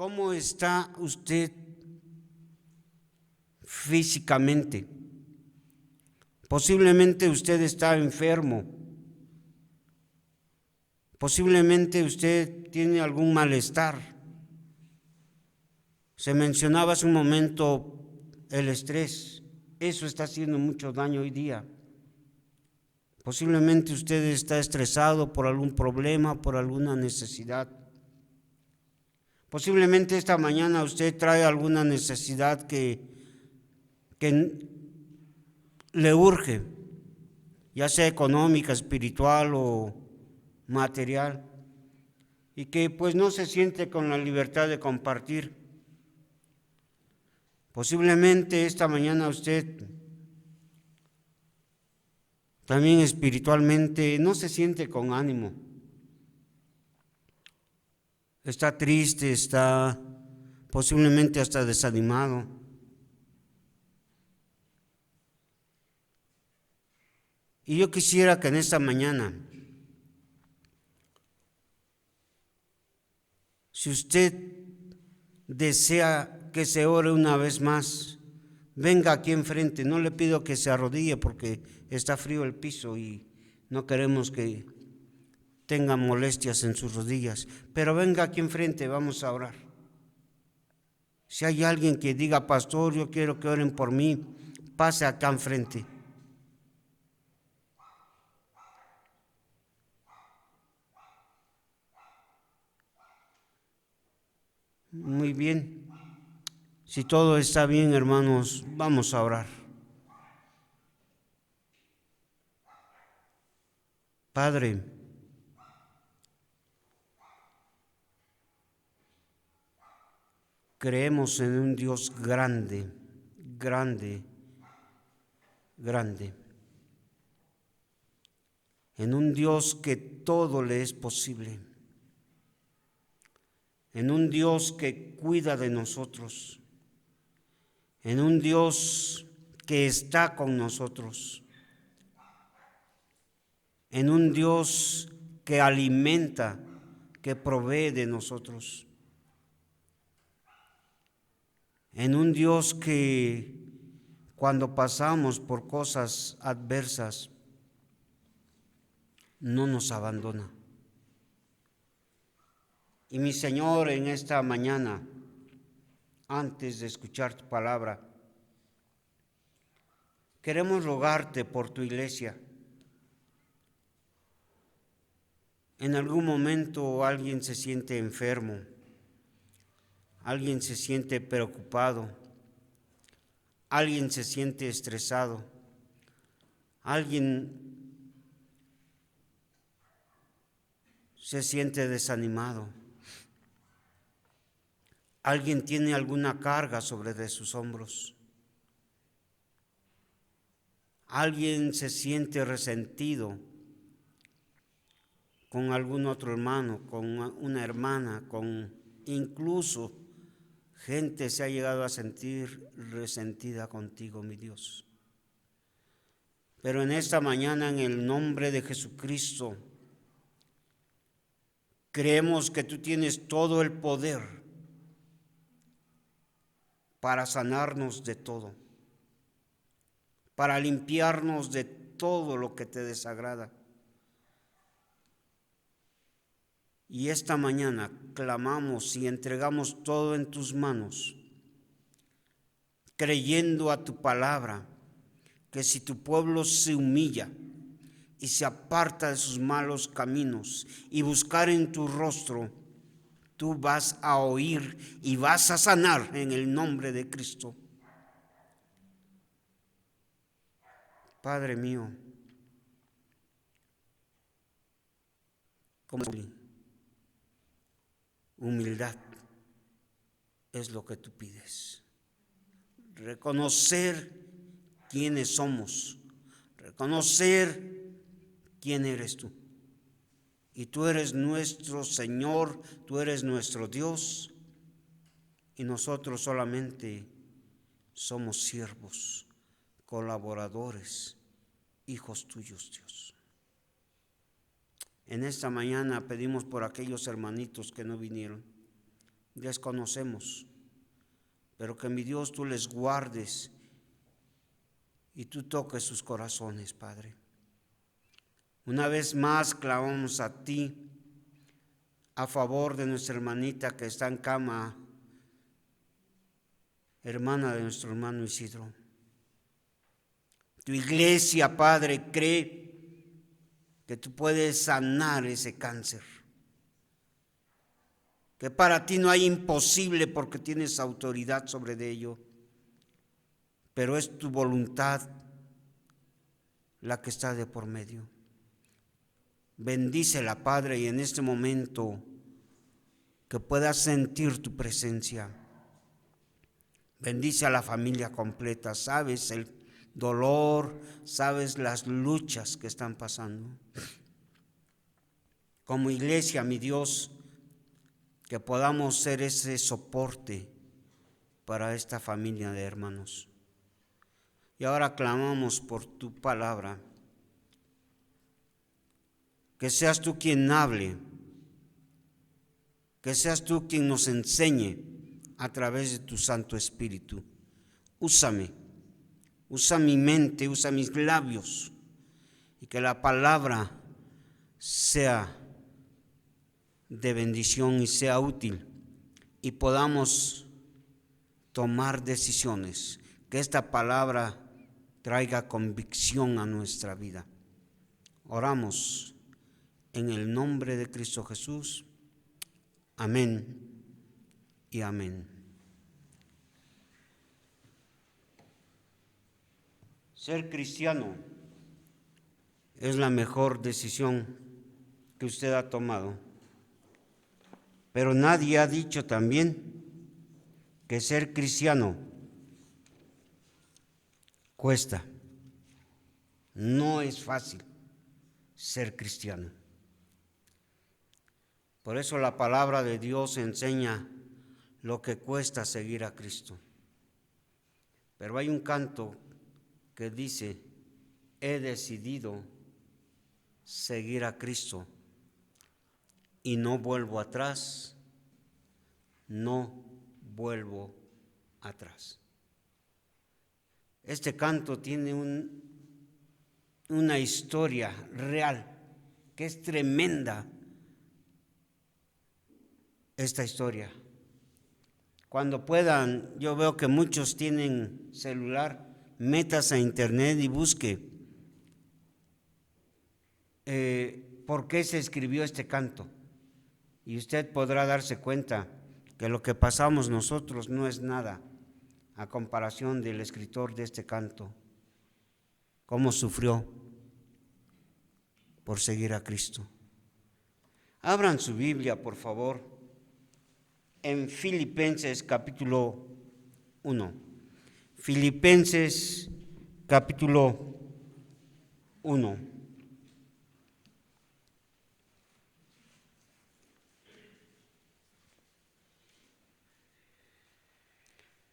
¿Cómo está usted físicamente? Posiblemente usted está enfermo. Posiblemente usted tiene algún malestar. Se mencionaba hace un momento el estrés. Eso está haciendo mucho daño hoy día. Posiblemente usted está estresado por algún problema, por alguna necesidad. Posiblemente esta mañana usted trae alguna necesidad que le urge, ya sea económica, espiritual o material, y que pues no se siente con la libertad de compartir. Posiblemente esta mañana usted también espiritualmente no se siente con ánimo. Está triste, está posiblemente hasta desanimado. Y yo quisiera que en esta mañana, si usted desea que se ore una vez más, venga aquí enfrente. No le pido que se arrodille porque está frío el piso y no queremos que tenga molestias en sus rodillas, pero venga aquí enfrente, vamos a orar. Si hay alguien que diga, pastor, yo quiero que oren por mí, pase acá enfrente. Muy bien. Si todo está bien, hermanos, vamos a orar. Padre, creemos en un Dios grande, grande, grande. En un Dios que todo le es posible. En un Dios que cuida de nosotros. En un Dios que está con nosotros. En un Dios que alimenta, que provee de nosotros. En un Dios que cuando pasamos por cosas adversas no nos abandona. Y mi Señor, en esta mañana, antes de escuchar tu palabra, queremos rogarte por tu iglesia. En algún momento alguien se siente enfermo, alguien se siente preocupado, alguien se siente estresado, alguien se siente desanimado, alguien tiene alguna carga sobre de sus hombros, alguien se siente resentido con algún otro hermano, con una hermana, con incluso gente se ha llegado a sentir resentida contigo, mi Dios. Pero en esta mañana, en el nombre de Jesucristo, creemos que tú tienes todo el poder para sanarnos de todo, para limpiarnos de todo lo que te desagrada. Y esta mañana clamamos y entregamos todo en tus manos, creyendo a tu palabra, que si tu pueblo se humilla y se aparta de sus malos caminos y buscar en tu rostro, tú vas a oír y vas a sanar en el nombre de Cristo. Padre mío, como humildad es lo que tú pides. Reconocer quiénes somos, reconocer quién eres tú. Y tú eres nuestro Señor, tú eres nuestro Dios, y nosotros solamente somos siervos, colaboradores, hijos tuyos, Dios. En esta mañana pedimos por aquellos hermanitos que no vinieron. desconocemos, pero que mi Dios tú les guardes y tú toques sus corazones, Padre. Una vez más clamamos a ti a favor de nuestra hermanita que está en cama, hermana de nuestro hermano Isidro. Tu iglesia, Padre, cree que tú puedes sanar ese cáncer, que para ti no hay imposible porque tienes autoridad sobre ello, pero es tu voluntad la que está de por medio. Bendícela, Padre, y en este momento que puedas sentir tu presencia. Bendice a la familia completa. Sabes el dolor, sabes las luchas que están pasando. Como iglesia, mi Dios, que podamos ser ese soporte para esta familia de hermanos. Y ahora clamamos por tu palabra. Que seas tú quien hable, que seas tú quien nos enseñe a través de tu Santo Espíritu. Úsame, usa mi mente, usa mis labios, y que la palabra sea de bendición y sea útil, y podamos tomar decisiones, que esta palabra traiga convicción a nuestra vida. Oramos en el nombre de Cristo Jesús. Amén y amén. Ser cristiano es la mejor decisión que usted ha tomado, pero nadie ha dicho también que ser cristiano cuesta. No es fácil ser cristiano. Por eso la palabra de Dios enseña lo que cuesta seguir a Cristo. Pero hay un canto que dice: he decidido seguir a Cristo y no vuelvo atrás, no vuelvo atrás. Este canto tiene una historia real que es tremenda. Esta historia, cuando puedan, yo veo que muchos tienen celular, métase a internet y busque por qué se escribió este canto, y usted podrá darse cuenta que lo que pasamos nosotros no es nada a comparación del escritor de este canto, cómo sufrió por seguir a Cristo. Abran su Biblia, por favor, en Filipenses capítulo 1. Filipenses capítulo 1.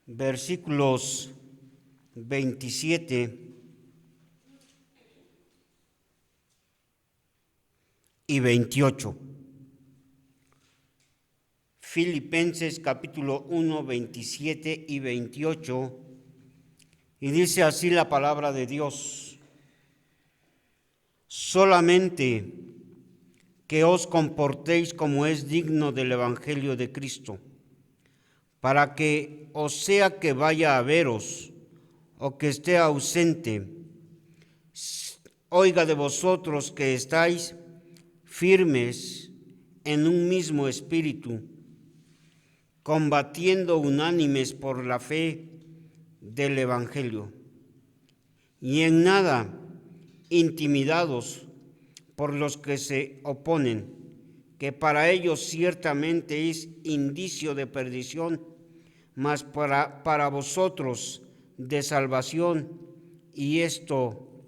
Versículos 27 y 28. Filipenses capítulo 1, 27 y 28, y dice así la palabra de Dios: solamente que os comportéis como es digno del Evangelio de Cristo, para que, o sea que vaya a veros o que esté ausente, oiga de vosotros que estáis firmes en un mismo espíritu, combatiendo unánimes por la fe del Evangelio, y en nada intimidados por los que se oponen, que para ellos ciertamente es indicio de perdición, mas para vosotros de salvación, y esto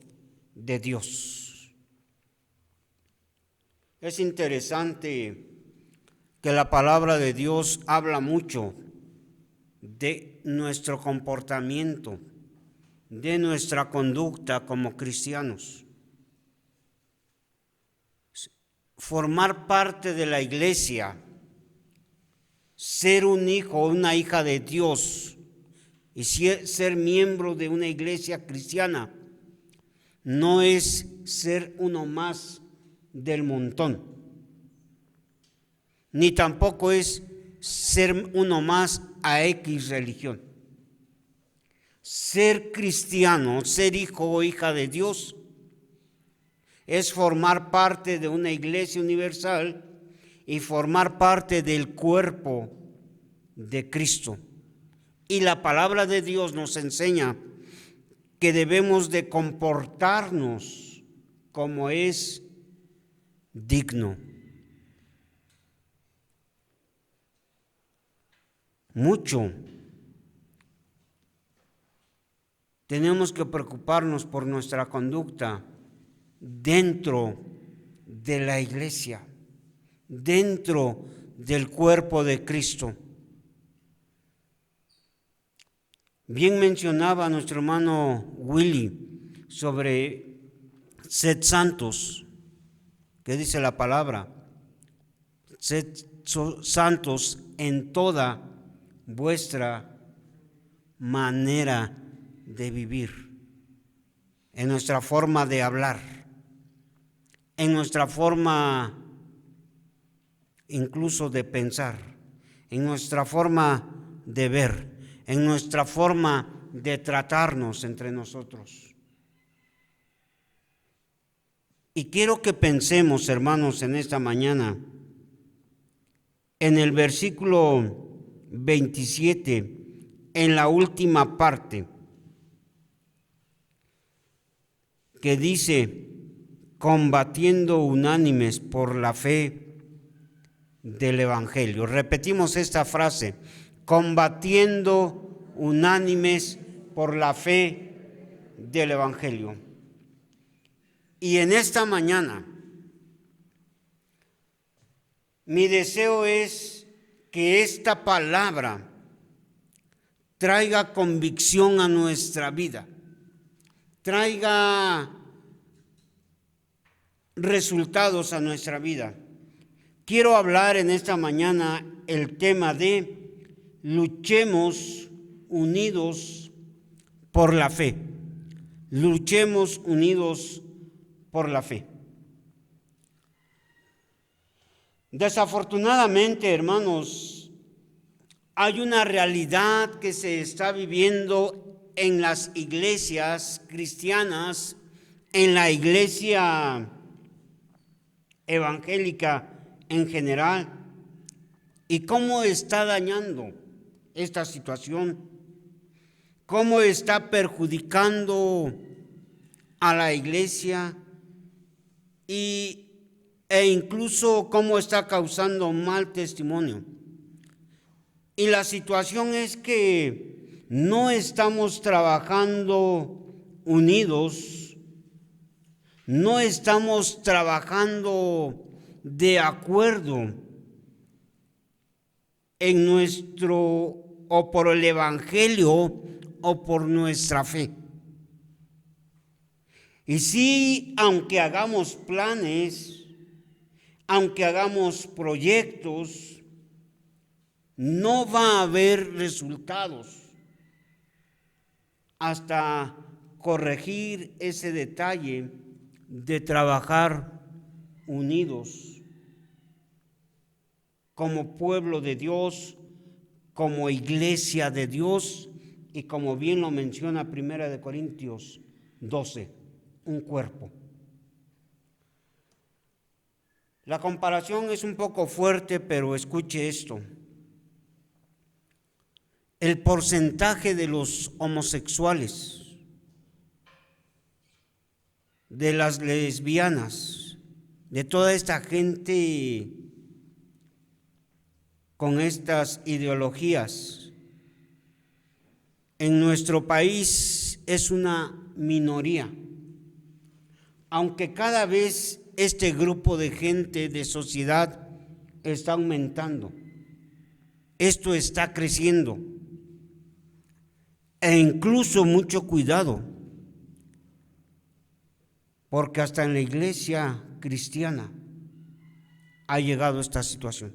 de Dios. Es interesante que la palabra de Dios habla mucho de nuestro comportamiento, de nuestra conducta como cristianos. Formar parte de la iglesia ser un hijo o una hija de Dios y ser miembro de una iglesia cristiana no es ser uno más del montón, ni tampoco es ser uno más a X religión. Ser cristiano, ser hijo o hija de Dios, es formar parte de una iglesia universal y formar parte del cuerpo de Cristo. Y la palabra de Dios nos enseña que debemos de comportarnos como es digno. Mucho tenemos que preocuparnos por nuestra conducta dentro de la iglesia, dentro del cuerpo de Cristo. Bien mencionaba nuestro hermano Willy sobre sed santos, que dice la palabra, sed santos en toda vuestra manera de vivir, en nuestra forma de hablar, en nuestra forma incluso de pensar, en nuestra forma de ver, en nuestra forma de tratarnos entre nosotros. Y quiero que pensemos, hermanos, en esta mañana, en el versículo 27, en la última parte, que dice, combatiendo unánimes por la fe del Evangelio. Repetimos esta frase, combatiendo unánimes por la fe del Evangelio. Y en esta mañana, mi deseo es que esta palabra traiga convicción a nuestra vida, traiga resultados a nuestra vida. Quiero hablar en esta mañana el tema de luchemos unidos por la fe. Luchemos unidos por la fe. Desafortunadamente, hermanos, hay una realidad que se está viviendo en las iglesias cristianas, en la iglesia evangélica en general, y cómo está dañando esta situación, cómo está perjudicando a la iglesia e incluso cómo está causando mal testimonio. Y la situación es que no estamos trabajando unidos, no estamos trabajando de acuerdo en nuestro, o por el Evangelio, o por nuestra fe. Y sí, aunque hagamos planes, aunque hagamos proyectos, no va a haber resultados hasta corregir ese detalle de trabajar unidos como pueblo de Dios, como iglesia de Dios y como bien lo menciona 1 Corintios 12, un cuerpo. La comparación es un poco fuerte, pero escuche esto. El porcentaje de los homosexuales, de las lesbianas, de toda esta gente con estas ideologías, en nuestro país es una minoría, aunque cada vez este grupo de gente, de sociedad, está aumentando. Esto está creciendo. E incluso mucho cuidado, porque hasta en la iglesia cristiana ha llegado esta situación.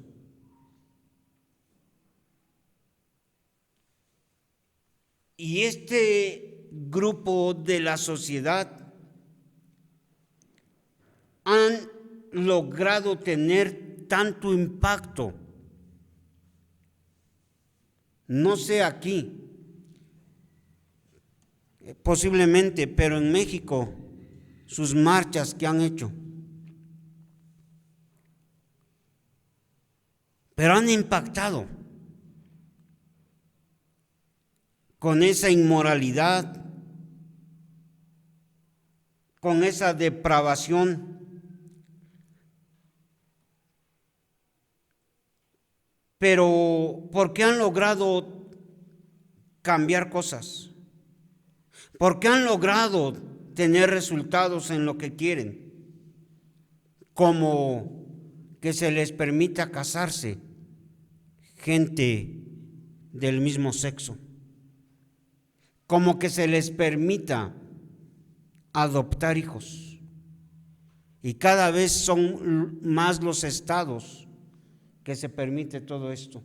Y este grupo de la sociedad han logrado tener tanto impacto, no sé aquí, posiblemente, pero en México, sus marchas que han hecho, pero han impactado con esa inmoralidad, con esa depravación. Pero ¿por qué han logrado cambiar cosas? ¿Por qué han logrado tener resultados en lo que quieren? Como que se les permita casarse gente del mismo sexo, como que se les permita adoptar hijos. Y cada vez son más los estados que se permite todo esto,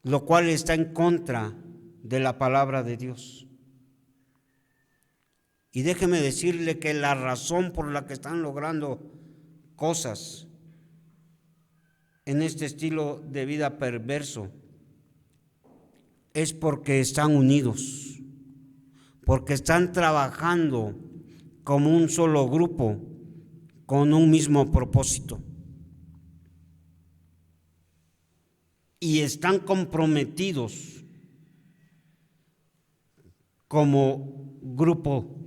lo cual está en contra de la palabra de Dios. Y déjeme decirle que la razón por la que están logrando cosas en este estilo de vida perverso es porque están unidos, porque están trabajando como un solo grupo con un mismo propósito. Y están comprometidos como grupo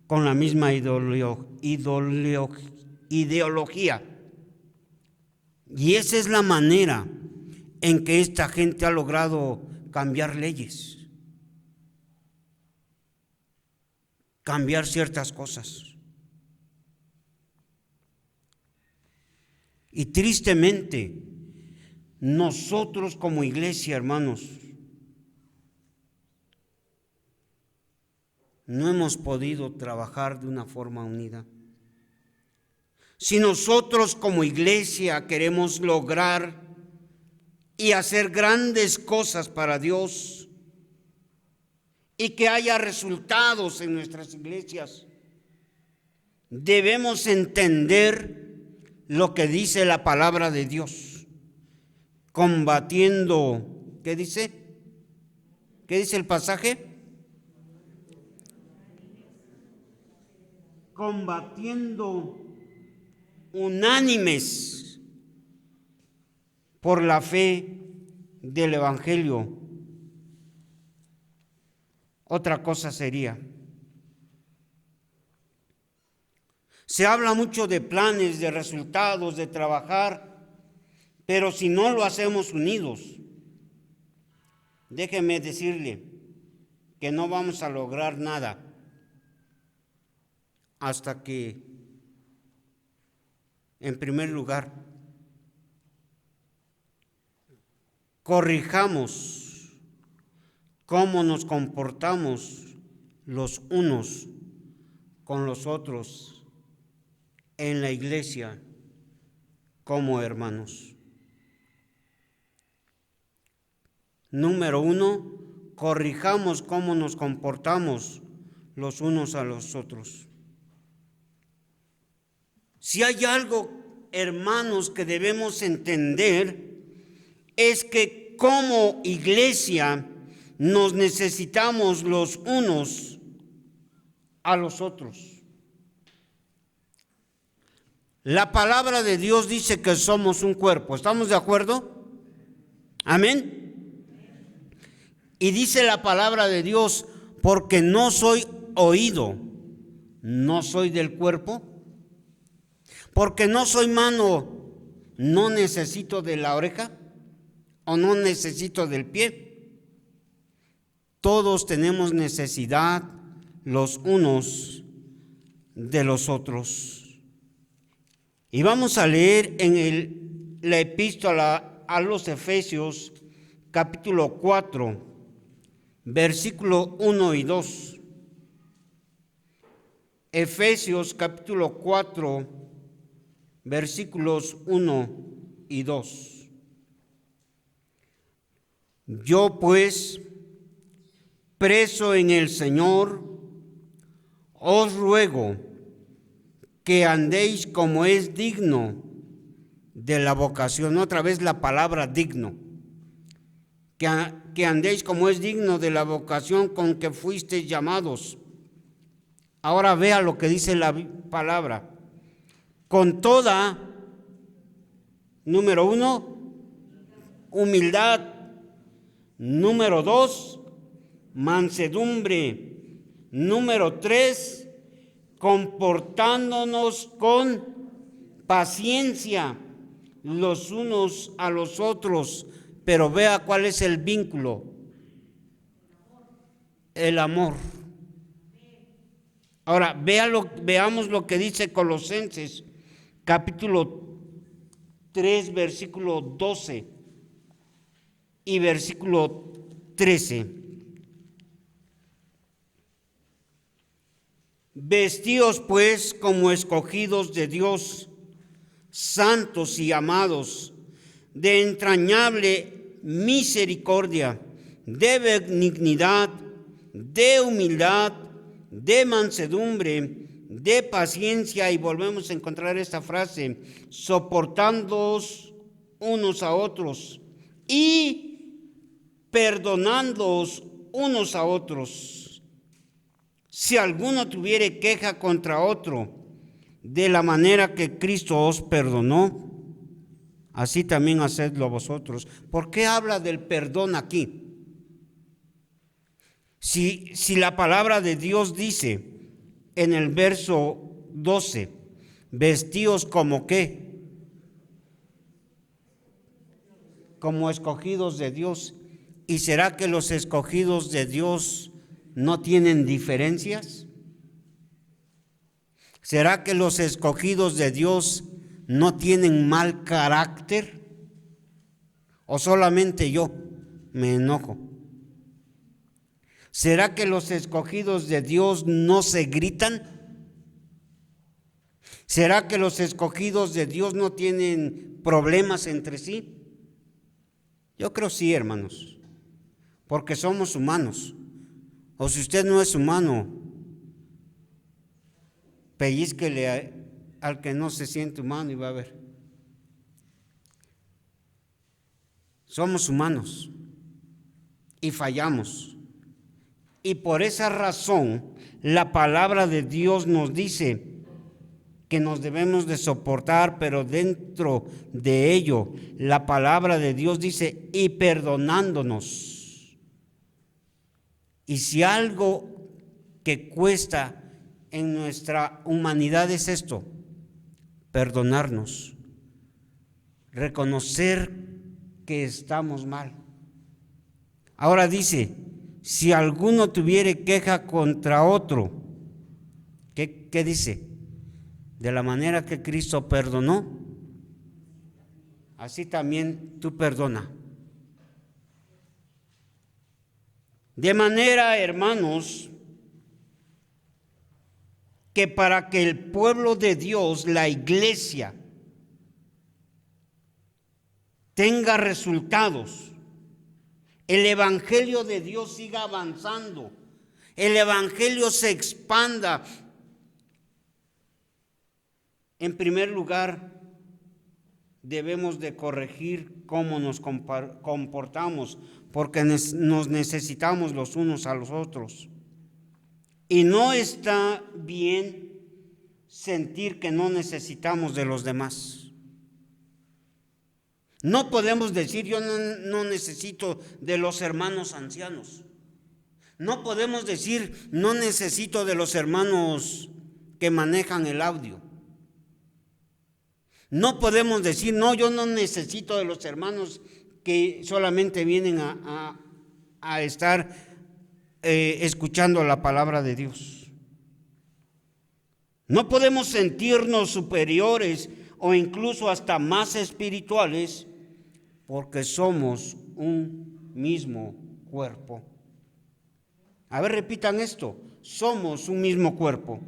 con la misma ideología. Y esa es la manera en que esta gente ha logrado cambiar leyes, cambiar ciertas cosas. Y tristemente, nosotros como iglesia, hermanos, no hemos podido trabajar de una forma unida. Si nosotros como iglesia queremos lograr y hacer grandes cosas para Dios y que haya resultados en nuestras iglesias, debemos entender lo que dice la palabra de Dios, combatiendo, ¿qué dice? ¿Qué dice el pasaje? Combatiendo unánimes por la fe del Evangelio. Otra cosa sería, se habla mucho de planes, de resultados, de trabajar, pero si no lo hacemos unidos, déjeme decirle que no vamos a lograr nada hasta que, en primer lugar, corrijamos cómo nos comportamos los unos con los otros en la iglesia como hermanos. Número 1, corrijamos cómo nos comportamos los unos a los otros. Si hay algo, hermanos, que debemos entender, es que como iglesia nos necesitamos los unos a los otros. La palabra de Dios dice que somos un cuerpo. ¿Estamos de acuerdo? Amén. Y dice la palabra de Dios, porque no soy oído, no soy del cuerpo. Porque no soy mano, no necesito de la oreja o no necesito del pie. Todos tenemos necesidad los unos de los otros. Y vamos a leer en la epístola a los Efesios, capítulo 4, versículo 1 y 2. Efesios, capítulo 4, versículos 1 y 2. Yo pues, preso en el Señor, os ruego que andéis como es digno de la vocación. Otra vez la palabra digno. Que andéis como es digno de la vocación con que fuisteis llamados. Ahora vea lo que dice la palabra. Con toda, número 1, humildad. Número 2, mansedumbre. Número 3, comportándonos con paciencia los unos a los otros. Pero vea cuál es el vínculo. El amor. Ahora, veamos lo que dice Colosenses, capítulo 3, versículo 12 y versículo 13. Vestíos pues como escogidos de Dios, santos y amados, de entrañable misericordia, de benignidad, de humildad, de mansedumbre, de paciencia, y volvemos a encontrar esta frase, soportándoos unos a otros y perdonándoos unos a otros. Si alguno tuviere queja contra otro, de la manera que Cristo os perdonó, así también hacedlo vosotros. ¿Por qué habla del perdón aquí? Si la palabra de Dios dice en el verso 12, vestíos como ¿qué? Como escogidos de Dios. ¿Y será que los escogidos de Dios no tienen diferencias? ¿Será que los escogidos de Dios no tienen mal carácter? ¿O solamente yo me enojo? ¿Será que los escogidos de Dios no se gritan? ¿Será que los escogidos de Dios no tienen problemas entre sí? Yo creo sí, hermanos, porque somos humanos. O si usted no es humano, pellizquele al que no se siente humano y va a ver. Somos humanos y fallamos. Y por esa razón la palabra de Dios nos dice que nos debemos de soportar, pero dentro de ello la palabra de Dios dice y perdonándonos. Y si algo que cuesta en nuestra humanidad es esto, perdonarnos, reconocer que estamos mal. Ahora dice, si alguno tuviere queja contra otro, ¿qué dice? De la manera que Cristo perdonó, así también tú perdona. De manera, hermanos, que para que el pueblo de Dios, la iglesia, tenga resultados, el evangelio de Dios siga avanzando, el evangelio se expanda. En primer lugar, debemos de corregir cómo nos comportamos, porque nos necesitamos los unos a los otros. Y no está bien sentir que no necesitamos de los demás. No podemos decir yo no necesito de los hermanos ancianos. No podemos decir no necesito de los hermanos que manejan el audio. No podemos decir no, yo no necesito de los hermanos que solamente vienen a estar escuchando la palabra de Dios. No podemos sentirnos superiores o incluso hasta más espirituales porque somos un mismo cuerpo. A ver, repitan esto, somos un mismo cuerpo.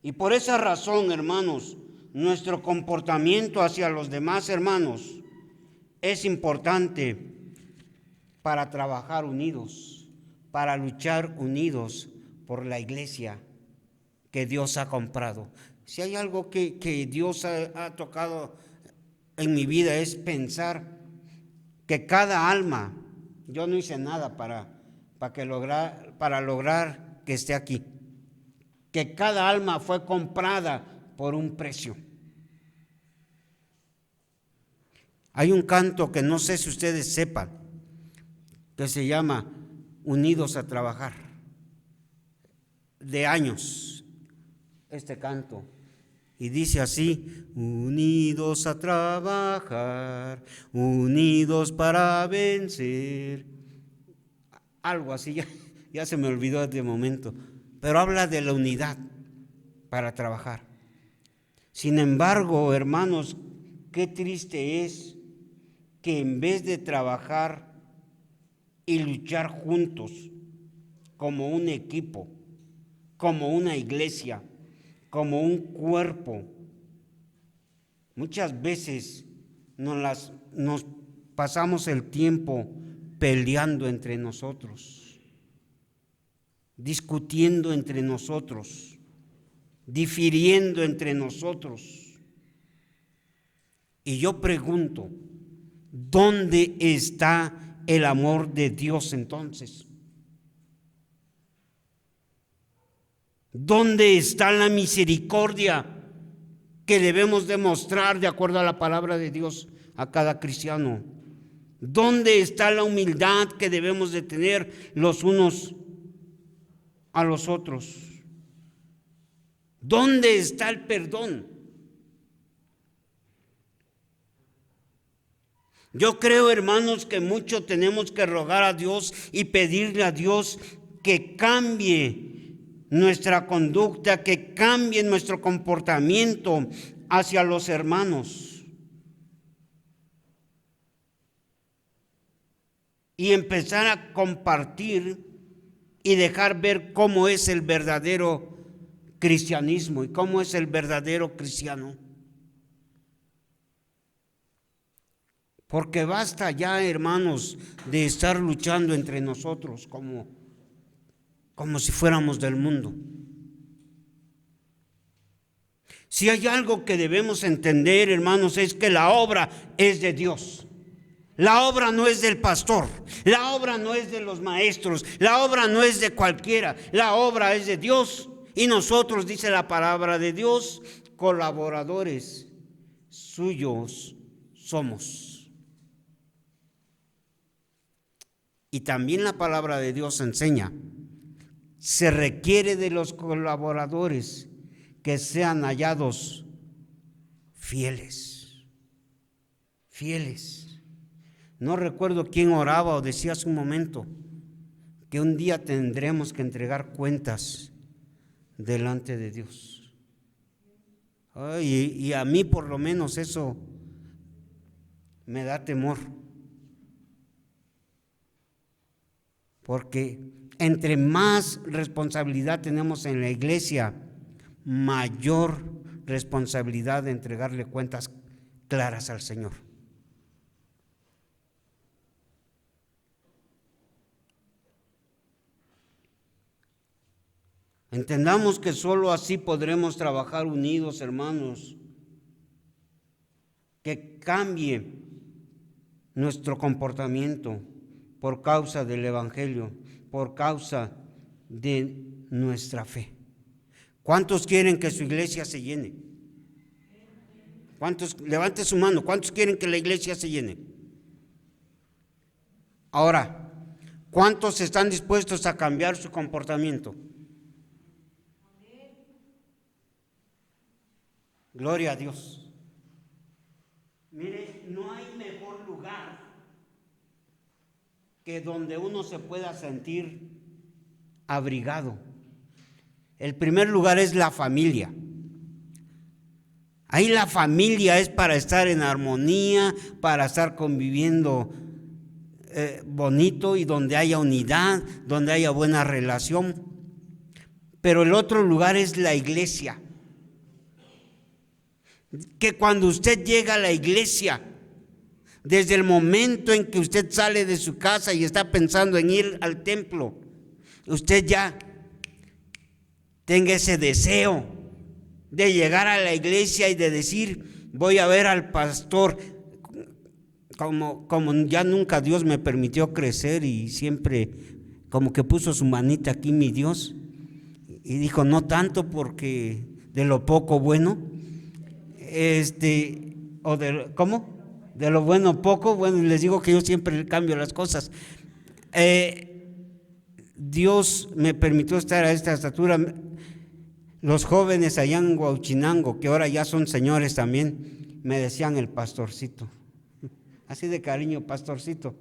Y por esa razón, hermanos, nuestro comportamiento hacia los demás hermanos es importante para trabajar unidos, para luchar unidos por la iglesia que Dios ha comprado. Si hay algo que Dios ha tocado en mi vida es pensar que cada alma, yo no hice nada para lograr que esté aquí, que cada alma fue comprada por un precio. Hay un canto que no sé si ustedes sepan, que se llama Unidos a Trabajar, de años, este canto. Y dice así: unidos a trabajar, unidos para vencer. Algo así, ya se me olvidó de momento, pero habla de la unidad para trabajar. Sin embargo, hermanos, qué triste es que en vez de trabajar y luchar juntos como un equipo, como una iglesia, como un cuerpo, muchas veces nos pasamos el tiempo peleando entre nosotros, discutiendo entre nosotros, difiriendo entre nosotros. Y yo pregunto, ¿dónde está el amor de Dios entonces? ¿Dónde está la misericordia que debemos demostrar de acuerdo a la palabra de Dios a cada cristiano? ¿Dónde está la humildad que debemos de tener los unos a los otros? ¿Dónde está el perdón? Yo creo, hermanos, que mucho tenemos que rogar a Dios y pedirle a Dios que cambie nuestra conducta, que cambie nuestro comportamiento hacia los hermanos. Y empezar a compartir y dejar ver cómo es el verdadero cristianismo y cómo es el verdadero cristiano. Porque basta ya, hermanos, de estar luchando entre nosotros como si fuéramos del mundo. Si hay algo que debemos entender, hermanos, es que la obra es de Dios. La obra no es del pastor, la obra no es de los maestros, la obra no es de cualquiera, la obra es de Dios. Y nosotros, dice la palabra de Dios, colaboradores suyos somos. Y también la palabra de Dios enseña, se requiere de los colaboradores que sean hallados fieles. Fieles. No recuerdo quién oraba o decía hace un momento que un día tendremos que entregar cuentas delante de Dios. Y a mí por lo menos eso me da temor. Porque entre más responsabilidad tenemos en la iglesia, mayor responsabilidad de entregarle cuentas claras al Señor. Entendamos que solo así podremos trabajar unidos, hermanos, que cambie nuestro comportamiento por causa del Evangelio, por causa de nuestra fe. ¿Cuántos quieren que su iglesia se llene? ¿Cuántos? Levante su mano. ¿Cuántos quieren que la iglesia se llene? Ahora, ¿cuántos están dispuestos a cambiar su comportamiento? Gloria a Dios. Mire, no hay mejor lugar que donde uno se pueda sentir abrigado. El primer lugar es la familia. Ahí la familia es para estar en armonía, para estar conviviendo bonito y donde haya unidad, donde haya buena relación. Pero el otro lugar es la iglesia. Que cuando usted llega a la iglesia Desde el momento en que usted sale de su casa y está pensando en ir al templo, usted ya tenga ese deseo de llegar a la iglesia y de decir, voy a ver al pastor. Como ya nunca Dios me permitió crecer y siempre como que puso su manita aquí mi Dios y dijo, no tanto porque de lo poco bueno, o de, ¿cómo? De lo bueno poco, bueno, les digo que yo siempre cambio las cosas. Dios me permitió estar a esta estatura. Los jóvenes allá en Huauchinango, que ahora ya son señores también, me decían el pastorcito, así de cariño, pastorcito.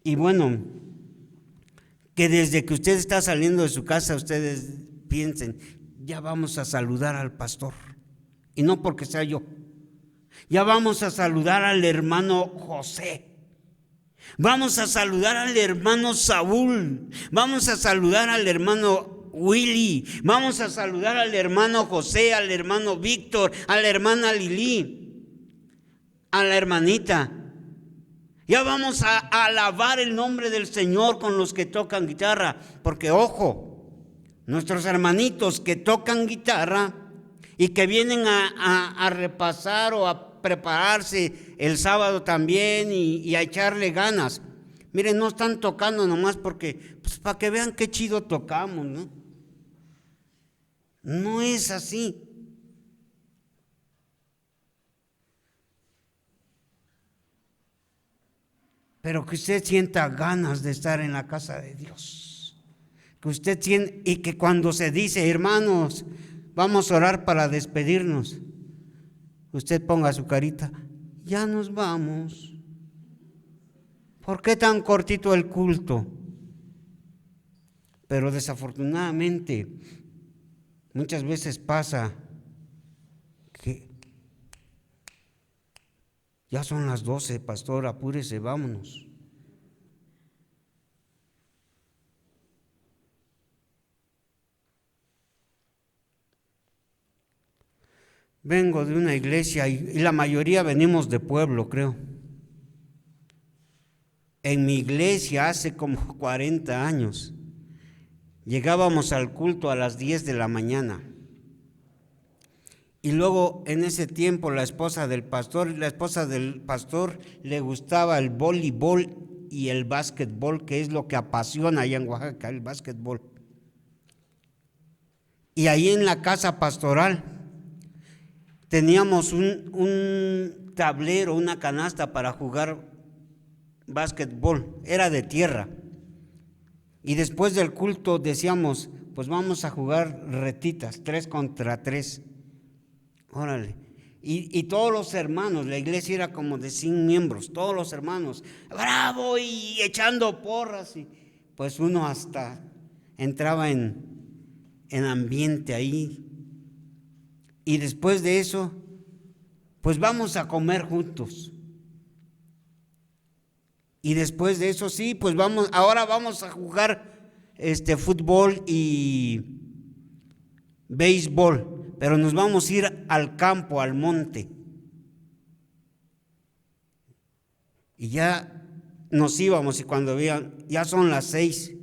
Y bueno, que desde que usted está saliendo de su casa, ustedes piensen, ya vamos a saludar al pastor, y no porque sea yo. Ya vamos a saludar al hermano José. Vamos a saludar al hermano Saúl. Vamos a saludar al hermano Willy. Vamos a saludar al hermano José, al hermano Víctor, a la hermana Lili, a la hermanita. Ya vamos a alabar el nombre del Señor con los que tocan guitarra. Porque ojo, nuestros hermanitos que tocan guitarra y que vienen a repasar o a prepararse el sábado también y a echarle ganas. Miren, no están tocando nomás porque, pues para que vean qué chido tocamos, ¿no? No es así. Pero que usted sienta ganas de estar en la casa de Dios. Que usted sienta, y que cuando se dice, hermanos, vamos a orar para despedirnos, usted ponga su carita, ya nos vamos. ¿Por qué tan cortito el culto? Pero desafortunadamente, muchas veces pasa que ya son las 12, pastor, apúrese, vámonos. Vengo de una iglesia y la mayoría venimos de pueblo, creo. En mi iglesia hace como 40 años llegábamos al culto a las 10 de la mañana. Y luego en ese tiempo la esposa del pastor le gustaba el voleibol y el básquetbol, que es lo que apasiona allá en Oaxaca, el básquetbol. Y ahí en la casa pastoral teníamos un tablero, una canasta para jugar básquetbol, era de tierra. Y después del culto decíamos, pues vamos a jugar retitas, 3 contra 3. Órale. Y todos los hermanos, la iglesia era como de 100 miembros, todos los hermanos, bravo, y echando porras. Y pues uno hasta entraba en ambiente ahí. Y después de eso, pues vamos a comer juntos. Y después de eso, sí, pues ahora vamos a jugar fútbol y béisbol, pero nos vamos a ir al campo, al monte. Y ya nos íbamos, y cuando veían, ya son las 6,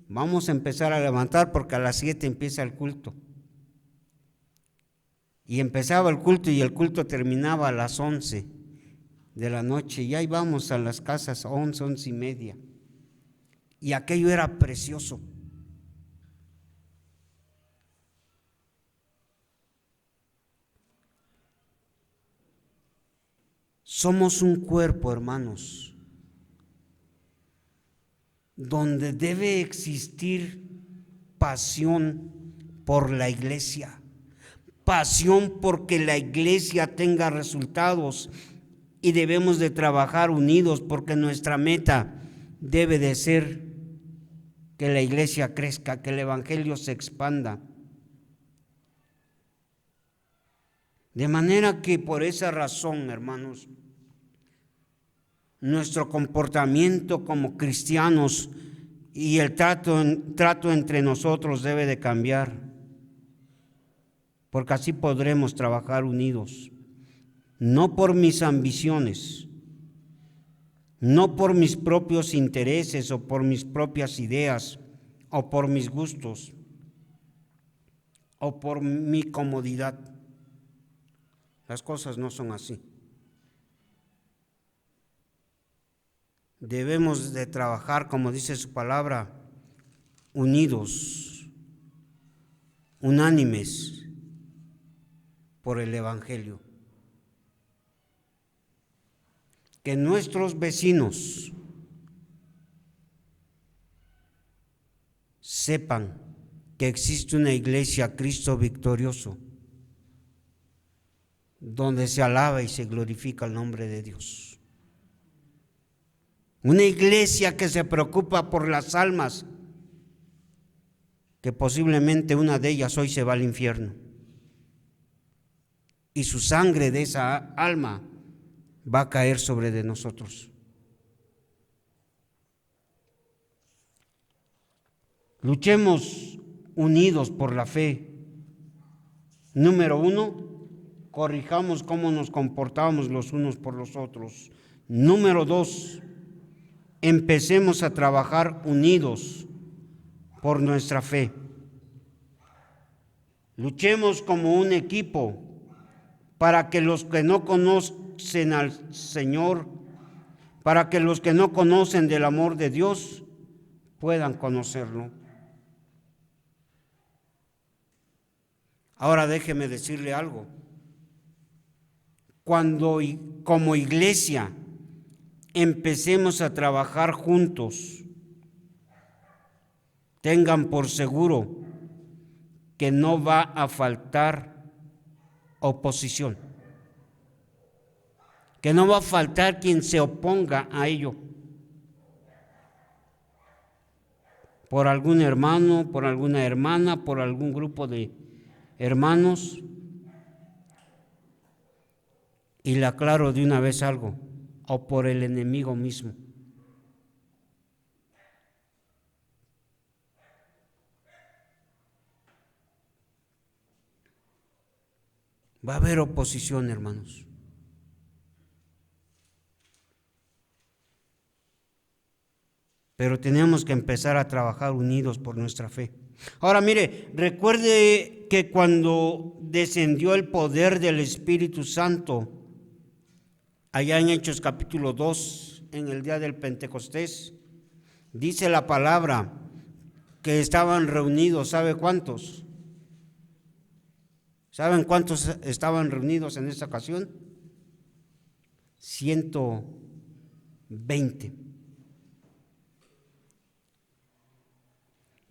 vamos a empezar a levantar porque a las 7 empieza el culto. Y empezaba el culto y el culto terminaba a las 11 de la noche. Y ahí vamos a las casas 11, 11:30. Y aquello era precioso. Somos un cuerpo, hermanos, donde debe existir pasión por la iglesia. Pasión porque la iglesia tenga resultados, y debemos de trabajar unidos porque nuestra meta debe de ser que la iglesia crezca, que el evangelio se expanda. De manera que por esa razón, hermanos, nuestro comportamiento como cristianos y el trato entre nosotros debe de cambiar, porque así podremos trabajar unidos. no por mis ambiciones, no por mis propios intereses o por mis propias ideas o por mis gustos o por mi comodidad. Las cosas no son así. Debemos de trabajar, como dice su palabra, unidos, unánimes por el Evangelio. Que nuestros vecinos sepan que existe una iglesia Cristo victorioso, donde se alaba y se glorifica el nombre de Dios. Una iglesia que se preocupa por las almas, que posiblemente una de ellas hoy se va al infierno. Y su sangre de esa alma va a caer sobre de nosotros. Luchemos unidos por la fe. Número 1, corrijamos cómo nos comportamos los unos por los otros. Número 2, empecemos a trabajar unidos por nuestra fe. Luchemos como un equipo para que los que no conocen al Señor, para que los que no conocen del amor de Dios puedan conocerlo. Ahora déjeme decirle algo. Cuando como iglesia empecemos a trabajar juntos, tengan por seguro que no va a faltar oposición, que no va a faltar quien se oponga a ello, por algún hermano, por alguna hermana, por algún grupo de hermanos. Y le aclaro de una vez algo, o por el enemigo mismo. Va a haber oposición, hermanos. Pero tenemos que empezar a trabajar unidos por nuestra fe. Ahora mire, recuerde que cuando descendió el poder del Espíritu Santo, allá en Hechos capítulo 2, en el día del Pentecostés, dice la palabra que estaban reunidos, ¿sabe cuántos? ¿Saben cuántos estaban reunidos en esta ocasión? 120.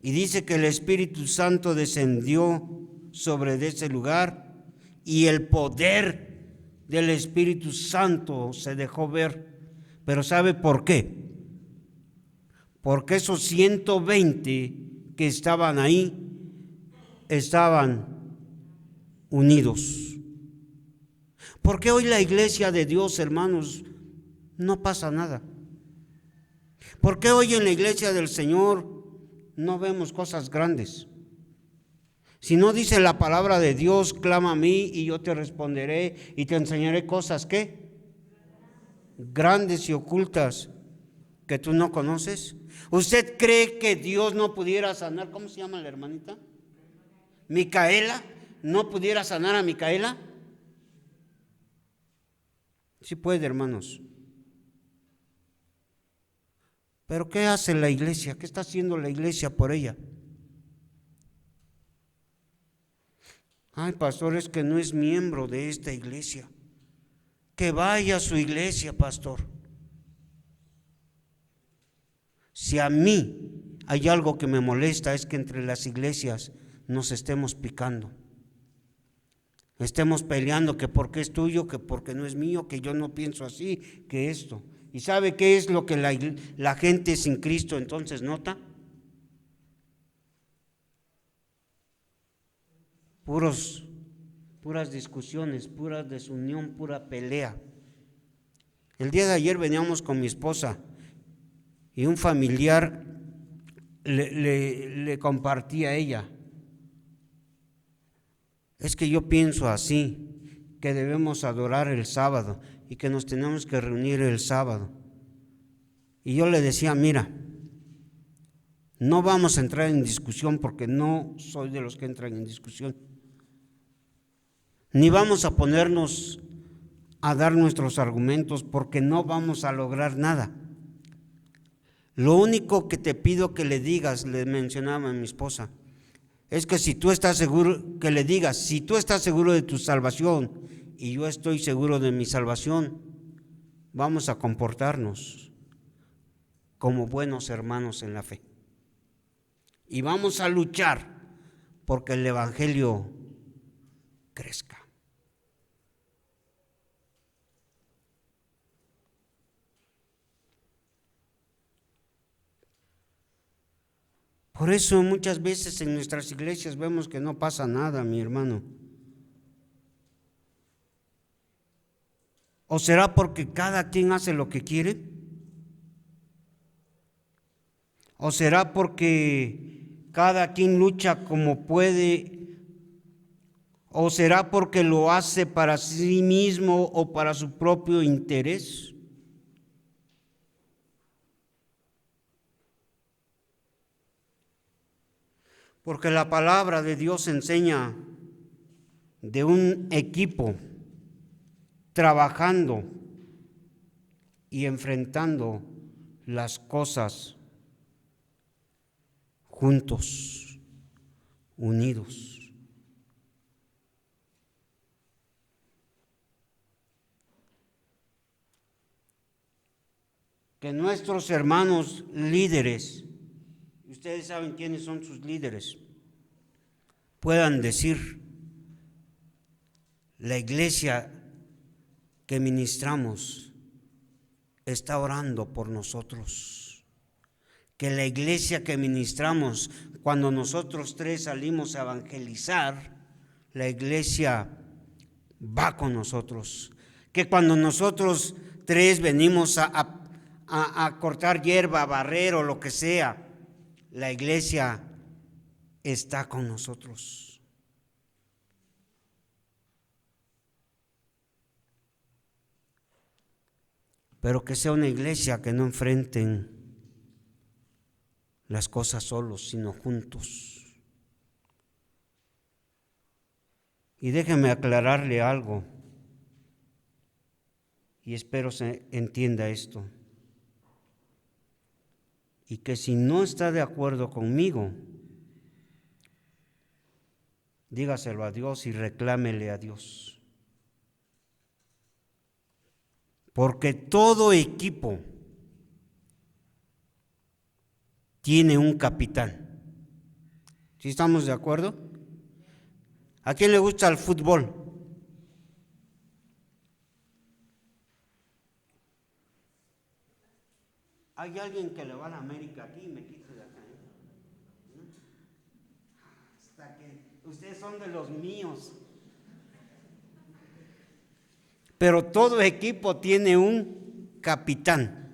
Y dice que el Espíritu Santo descendió sobre ese lugar y el poder del Espíritu Santo se dejó ver. Pero ¿sabe por qué? Porque esos 120 que estaban ahí estaban unidos. ¿Por qué hoy la iglesia de Dios, hermanos, no pasa nada? ¿Por qué hoy en la iglesia del Señor no vemos cosas grandes? Si no dice la palabra de Dios, clama a mí y yo te responderé y te enseñaré cosas, ¿qué? Grandes y ocultas que tú no conoces. ¿Usted cree que Dios no pudiera sanar? ¿Cómo se llama la hermanita? Micaela. ¿No pudiera sanar a Micaela? Sí puede, hermanos. Pero ¿qué hace la iglesia? ¿Qué está haciendo la iglesia por ella? Ay, pastor, es que no es miembro de esta iglesia. Que vaya a su iglesia, pastor. Si a mí hay algo que me molesta es que entre las iglesias nos estemos picando. Estemos peleando que porque es tuyo, que porque no es mío, que yo no pienso así, que esto. ¿Y sabe qué es lo que la gente sin Cristo entonces nota? Puras discusiones, pura desunión, pura pelea. El día de ayer veníamos con mi esposa y un familiar le compartía a ella. Es que yo pienso así, que debemos adorar el sábado y que nos tenemos que reunir el sábado. Y yo le decía, mira, no vamos a entrar en discusión porque no soy de los que entran en discusión. Ni vamos a ponernos a dar nuestros argumentos porque no vamos a lograr nada. Lo único que te pido que le digas, le mencionaba a mi esposa, es que si tú estás seguro, que le digas, si tú estás seguro de tu salvación y yo estoy seguro de mi salvación, vamos a comportarnos como buenos hermanos en la fe. Y vamos a luchar porque el evangelio crezca. Por eso muchas veces en nuestras iglesias vemos que no pasa nada, mi hermano. ¿O será porque cada quien hace lo que quiere? ¿O será porque cada quien lucha como puede? ¿O será porque lo hace para sí mismo o para su propio interés? Porque la palabra de Dios enseña de un equipo trabajando y enfrentando las cosas juntos, unidos. Que nuestros hermanos líderes, ustedes saben quiénes son sus líderes, puedan decir, la iglesia que ministramos está orando por nosotros. Que la iglesia que ministramos, cuando nosotros tres salimos a evangelizar, la iglesia va con nosotros. Que cuando nosotros tres venimos a cortar hierba, a barrer o lo que sea, la iglesia está con nosotros. Pero que sea una iglesia que no enfrenten las cosas solos, sino juntos. Y déjeme aclararle algo, y espero se entienda esto, y que si no está de acuerdo conmigo, dígaselo a Dios y reclámele a Dios. Porque todo equipo tiene un capitán. ¿Sí estamos de acuerdo? ¿A quién le gusta el fútbol? Hay alguien que le va a la América aquí y me quita de acá. Hasta que ustedes son de los míos. Pero todo equipo tiene un capitán.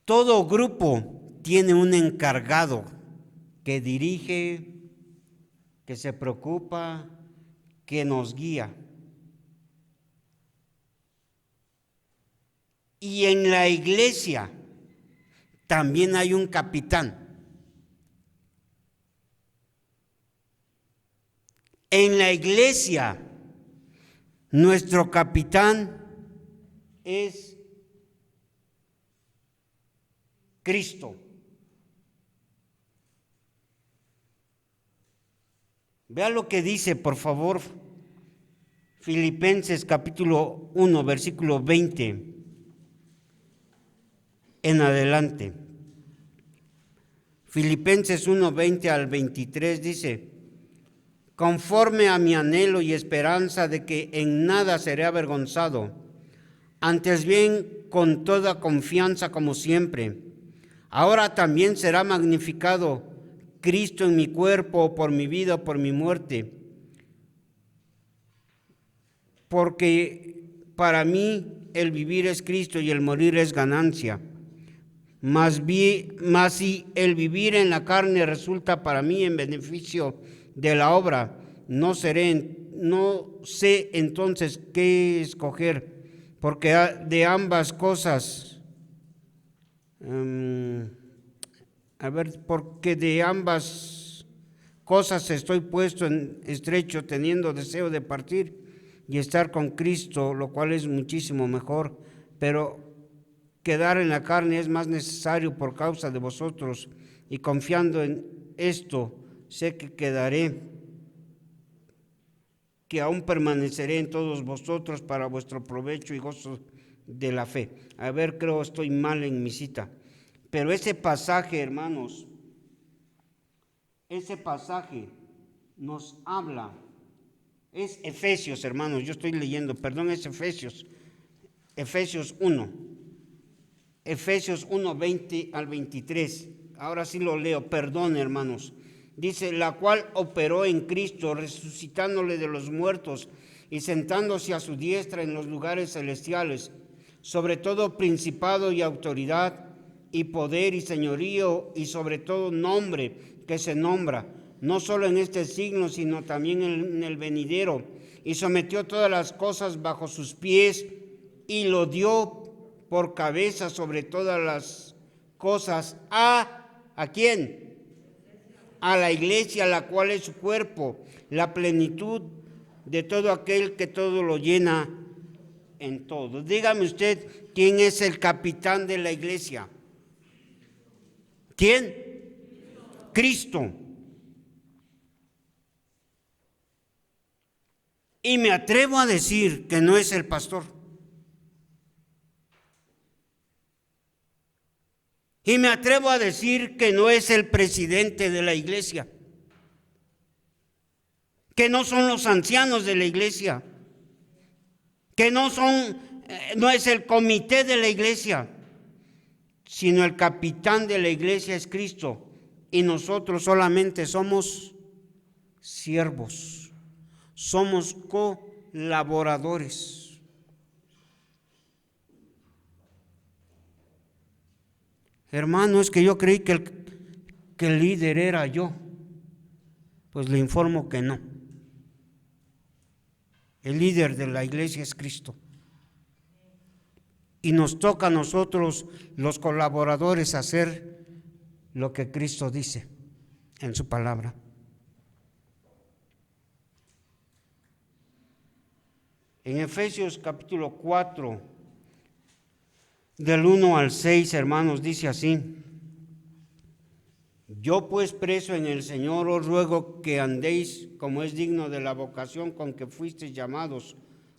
Todo grupo tiene un encargado que dirige, que se preocupa, que nos guía. Y en la iglesia también hay un capitán. En la iglesia, nuestro capitán es Cristo. Vea lo que dice, por favor, Filipenses capítulo 1, versículo 20 en adelante. Filipenses 1, 20 al 23 dice: conforme a mi anhelo y esperanza de que en nada seré avergonzado, antes bien con toda confianza como siempre, ahora también será magnificado Cristo en mi cuerpo, por mi vida o por mi muerte, porque para mí el vivir es Cristo y el morir es ganancia. Mas si el vivir en la carne resulta para mí en beneficio de la obra, no sé entonces qué escoger, porque de ambas cosas, porque de ambas cosas estoy puesto en estrecho, teniendo deseo de partir y estar con Cristo, lo cual es muchísimo mejor, pero quedar en la carne es más necesario por causa de vosotros, y confiando en esto, sé que quedaré, que aún permaneceré en todos vosotros para vuestro provecho y gozo de la fe. Creo estoy mal en mi cita, pero ese pasaje, hermanos, ese pasaje nos habla, es Efesios, hermanos, yo estoy leyendo, perdón, es Efesios 1. Efesios 1, 20 al 23. Ahora sí lo leo, perdón, hermanos. Dice, la cual operó en Cristo, resucitándole de los muertos y sentándose a su diestra en los lugares celestiales, sobre todo principado y autoridad y poder y señorío y sobre todo nombre que se nombra, no solo en este siglo, sino también en el venidero, y sometió todas las cosas bajo sus pies y lo dio por cabeza sobre todas las cosas. ¿A quién? A la iglesia, la cual es su cuerpo, la plenitud de todo aquel que todo lo llena en todo. Dígame usted, ¿quién es el capitán de la iglesia? ¿Quién? Cristo. Y me atrevo a decir que no es el pastor. Y me atrevo a decir que no es el presidente de la iglesia, que no son los ancianos de la iglesia, que no es el comité de la iglesia, sino el capitán de la iglesia es Cristo, y nosotros solamente somos siervos, somos colaboradores. Hermano, es que yo creí que el líder era yo. Pues le informo que no. El líder de la iglesia es Cristo. Y nos toca a nosotros, los colaboradores, hacer lo que Cristo dice en su palabra. En Efesios capítulo 4, del 1 al 6, hermanos, dice así: yo pues preso en el Señor os ruego que andéis como es digno de la vocación con que fuisteis llamados,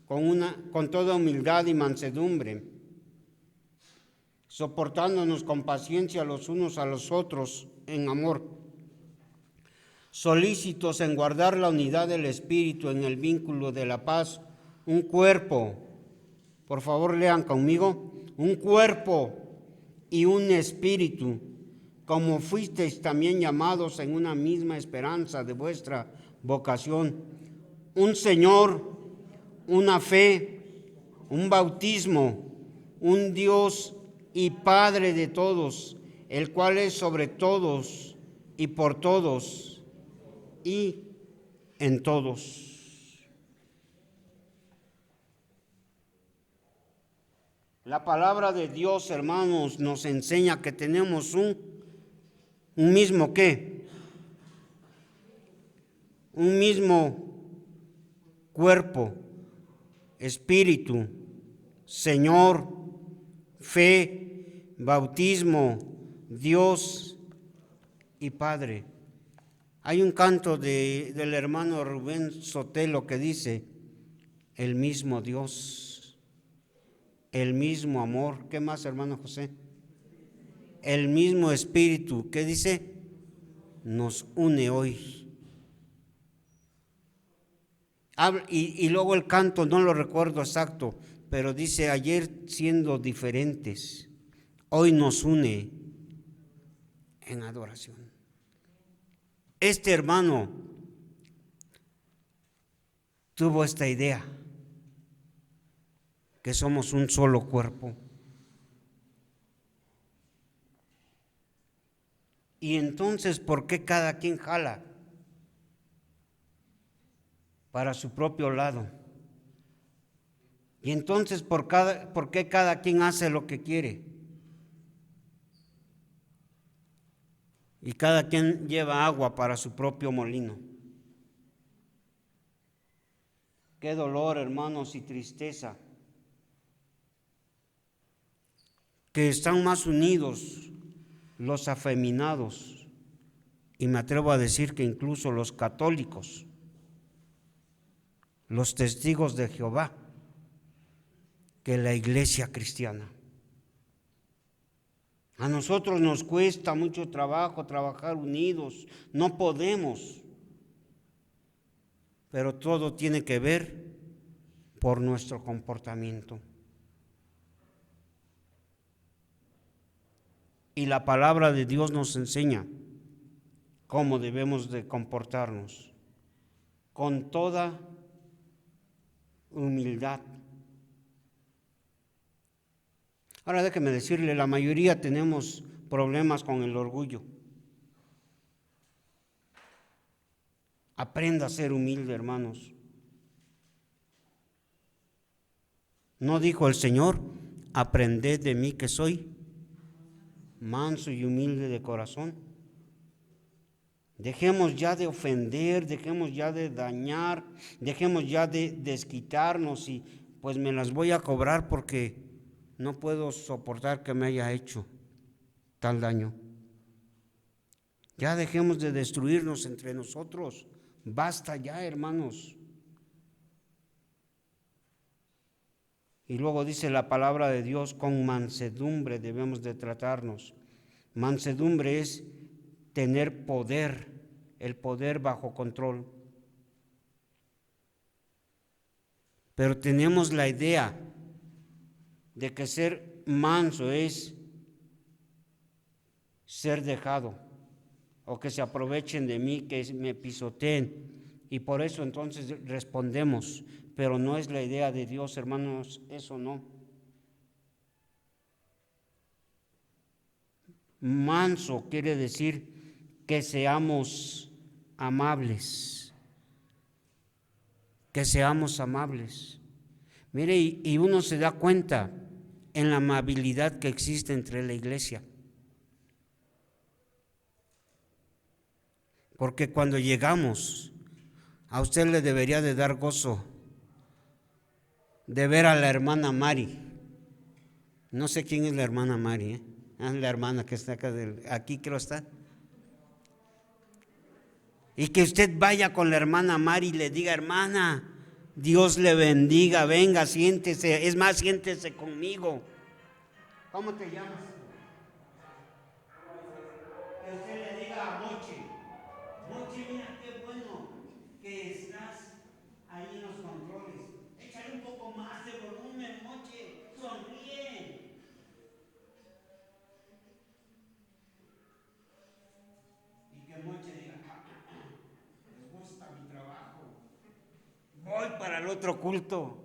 con toda humildad y mansedumbre, soportándonos con paciencia los unos a los otros en amor, solícitos en guardar la unidad del Espíritu en el vínculo de la paz, un cuerpo, por favor lean conmigo, un cuerpo y un espíritu, como fuisteis también llamados en una misma esperanza de vuestra vocación, un Señor, una fe, un bautismo, un Dios y Padre de todos, el cual es sobre todos y por todos y en todos. La palabra de Dios, hermanos, nos enseña que tenemos un mismo ¿qué? Un mismo cuerpo, espíritu, Señor, fe, bautismo, Dios y Padre. Hay un canto del hermano Rubén Sotelo que dice: el mismo Dios, el mismo amor. ¿Qué más, hermano José? El mismo Espíritu. ¿Qué dice? Nos une hoy. Y luego el canto, no lo recuerdo exacto, pero dice: ayer siendo diferentes, hoy nos une en adoración. Este hermano tuvo esta idea, que somos un solo cuerpo. Y entonces, ¿por qué cada quien jala para su propio lado? Y entonces, ¿por qué cada quien hace lo que quiere? Y cada quien lleva agua para su propio molino. Qué dolor, hermanos, y tristeza. Que están más unidos los afeminados, y me atrevo a decir que incluso los católicos, los testigos de Jehová, que la iglesia cristiana. A nosotros nos cuesta mucho trabajo trabajar unidos, no podemos, pero todo tiene que ver por nuestro comportamiento. Y la palabra de Dios nos enseña cómo debemos de comportarnos, con toda humildad. Ahora déjeme decirle, la mayoría tenemos problemas con el orgullo. Aprenda a ser humilde, hermanos. ¿No dijo el Señor: aprended de mí que soy manso y humilde de corazón? Dejemos ya de ofender, dejemos ya de dañar, dejemos ya de desquitarnos y pues me las voy a cobrar porque no puedo soportar que me haya hecho tal daño. Ya dejemos de destruirnos entre nosotros. Basta ya, hermanos. Y luego dice la palabra de Dios: con mansedumbre debemos de tratarnos. Mansedumbre es tener poder, el poder bajo control. Pero tenemos la idea de que ser manso es ser dejado, o que se aprovechen de mí, que me pisoteen. Y por eso entonces respondemos, pero no es la idea de Dios, hermanos, eso no. Manso quiere decir que seamos amables, que seamos amables. Mire, y uno se da cuenta en la amabilidad que existe entre la iglesia. Porque cuando llegamos, a usted le debería de dar gozo de ver a la hermana Mari. No sé quién es la hermana Mari, ¿eh? Es la hermana que está acá, aquí creo está. Y que usted vaya con la hermana Mari y le diga: hermana, Dios le bendiga, venga, siéntese, es más, siéntese conmigo. ¿Cómo te llamas? Que usted le diga a Mochi: Mochi, mira qué bueno que estás ahí en los controles. Échale un poco más de volumen, Mochi, sonríe. Y que Mochi diga: les gusta mi trabajo, voy para el otro culto.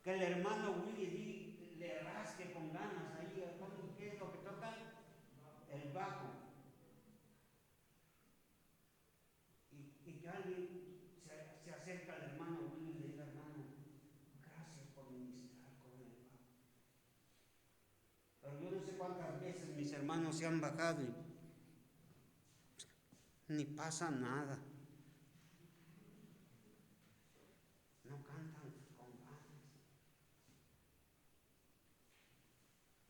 Que el hermano Willy le rasque con ganas ahí. ¿Qué es lo que toca? El bajo. Y que alguien se acerca al hermano Willy y le diga: hermano, gracias por ministrar con el bajo. Pero yo no sé cuántas veces mis hermanos se han bajado y ni pasa nada. No cantan con ganas.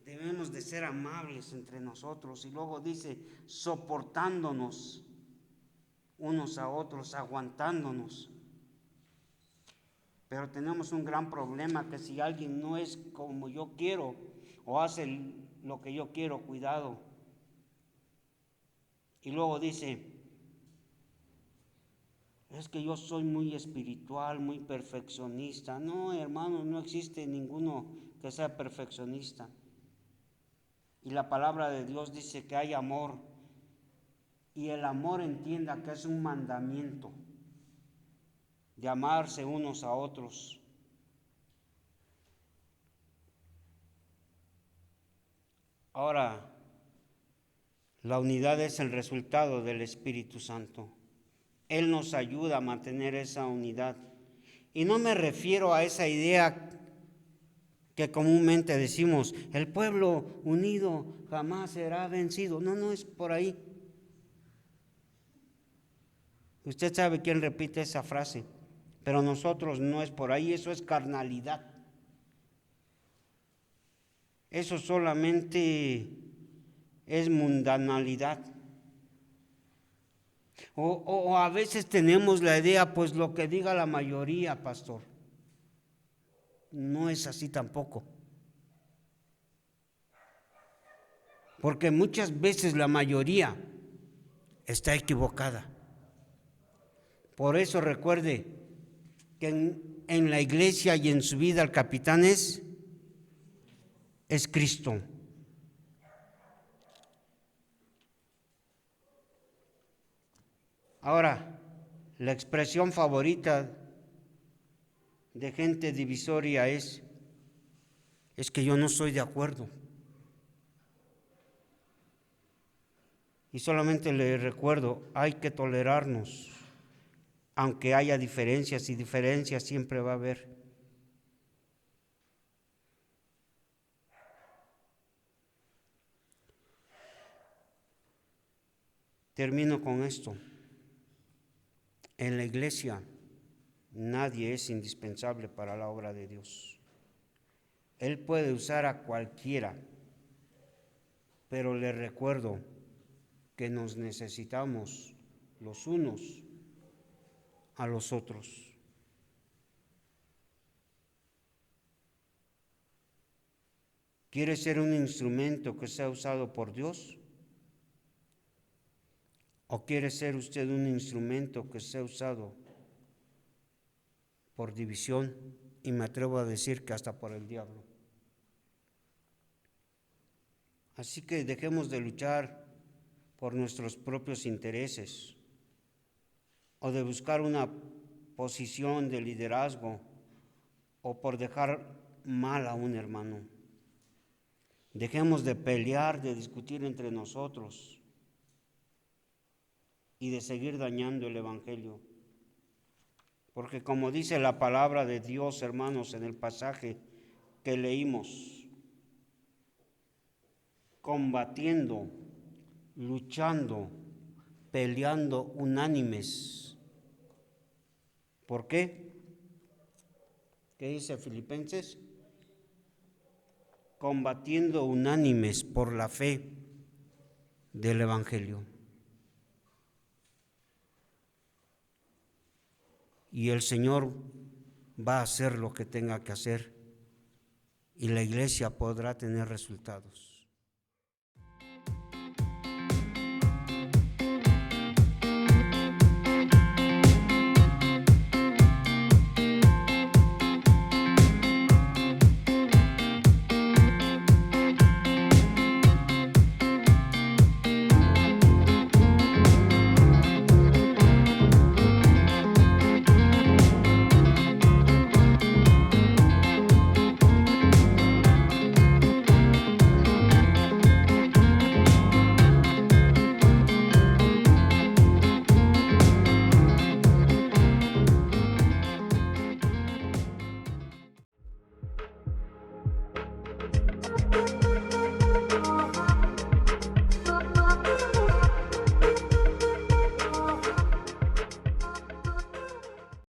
Debemos de ser amables entre nosotros. Y luego dice: soportándonos unos a otros, aguantándonos. Pero tenemos un gran problema, que si alguien no es como yo quiero o hace lo que yo quiero, cuidado. Y luego dice: es que yo soy muy espiritual, muy perfeccionista. No, hermanos, no existe ninguno que sea perfeccionista. Y la palabra de Dios dice que hay amor. Y el amor, entienda que es un mandamiento de amarse unos a otros. Ahora, La unidad es el resultado del Espíritu Santo. Él nos ayuda a mantener esa unidad. Y no me refiero a esa idea que comúnmente decimos, el pueblo unido jamás será vencido. No, no es por ahí. Usted sabe quién repite esa frase, pero nosotros no es por ahí, eso es carnalidad. Eso solamente es mundanalidad. O a veces tenemos la idea, pues lo que diga la mayoría, pastor. No es así tampoco. Porque muchas veces la mayoría está equivocada. Por eso recuerde que en la iglesia y en su vida el capitán es Cristo. Ahora, la expresión favorita de gente divisoria es que yo no estoy de acuerdo. Y solamente le recuerdo, hay que tolerarnos, aunque haya diferencias, y diferencias siempre va a haber. Termino con esto. En la iglesia nadie es indispensable para la obra de Dios. Él puede usar a cualquiera, pero le recuerdo que nos necesitamos los unos a los otros. ¿Quiere ser un instrumento que sea usado por Dios? ¿O quiere ser usted un instrumento que sea usado por división? Y me atrevo a decir que hasta por el diablo. Así que dejemos de luchar por nuestros propios intereses o de buscar una posición de liderazgo o por dejar mal a un hermano. Dejemos de pelear, de discutir entre nosotros y de seguir dañando el Evangelio. Porque como dice la palabra de Dios, hermanos, en el pasaje que leímos, combatiendo, luchando, peleando unánimes. ¿Por qué? ¿Qué dice Filipenses? Combatiendo unánimes por la fe del Evangelio. Y el Señor va a hacer lo que tenga que hacer y la iglesia podrá tener resultados.